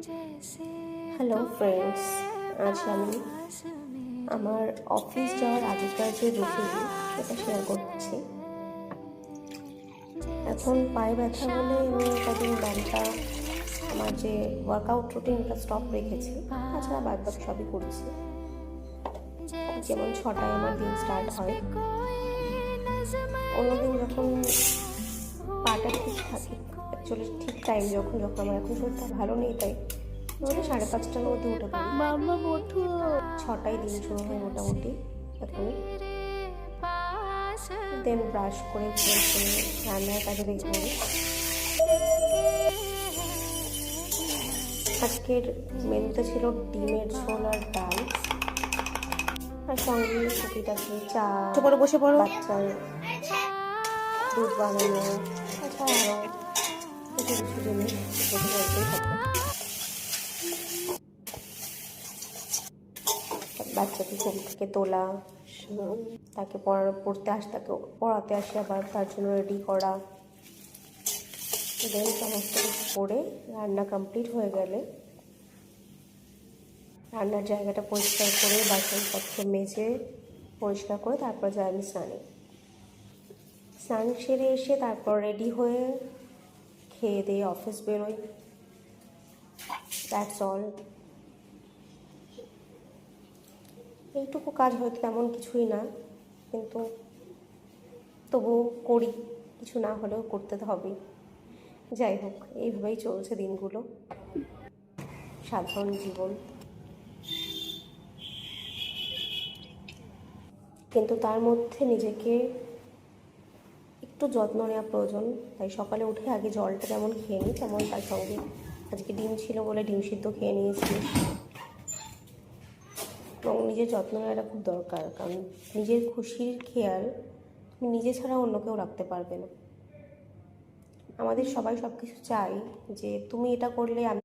Hello friends, আজ আমি আমার অফিস যাওয়ার আগেকার যে রুটিন সেটা শেয়ার করছি। এখন পায়ে ব্যথা বলে আমি কদিন ব্যায়ামটা আমার যে ওয়ার্কআউট রুটিনটা স্টপ রেখেছি, তাছাড়া বাদ সবই করছি। যেমন 6টায় আমার দিন স্টার্ট হয়, অন্যদিন যখন পাটা ঠিক থাকে, অ্যাকচুয়ালি ঠিক টাইম যখন আমার এখন শরীরটা ভালো নেই, তাই 5:30টার মধ্যে উঠে পড়ি। 6টায় দিন শুরু হয় মোটামুটি এখন। দেন ব্রাশ করে রান্নার কাজে লেগে পড়ি। আজকের মেনুতে ছিল ডিমের ঝোল আর ডাল, আর সঙ্গে টুকিটাকি চা, বসে পড়ো, বাচ্চার দুধ বানানো, তাছাড়া আরও কিছু কিছু জিনিস করতেই থাকে। বাচ্চাকে ঘুম থেকে তোলা, তাকে পড়াতে আসে, আবার তার জন্য রেডি করা। দেন সমস্ত কিছু করে রান্না কমপ্লিট হয়ে গেলে রান্নার জায়গাটা পরিষ্কার করে বাসনপত্র মেজে পরিষ্কার করে তারপর যাই আমি স্নান সেরে এসে তারপর রেডি হয়ে খেয়ে দিয়ে অফিস বেরোই। That's all. এইটুকু কাজ হয়তো তেমন কিছুই না, কিন্তু তবুও করি, কিছু না হলেও করতে তো হবেই। যাই হোক, এইভাবেই চলছে দিনগুলো, সাধারণ জীবন। কিন্তু তার মধ্যে নিজেকে একটু যত্ন নেওয়া প্রয়োজন। তাই সকালে উঠে আগে জলটা যেমন খেয়ে নিই, তেমন তার সঙ্গে আজকে ডিম ছিল বলে ডিম সিদ্ধ খেয়ে নিয়েছি। এবং নিজের যত্ন নেওয়াটা খুব দরকার, কারণ নিজের খুশির খেয়াল তুমি নিজে ছাড়া অন্য কেউ রাখতে পারবে না। আমাদের সবাই সব কিছু চাই যে তুমি এটা করলে আমি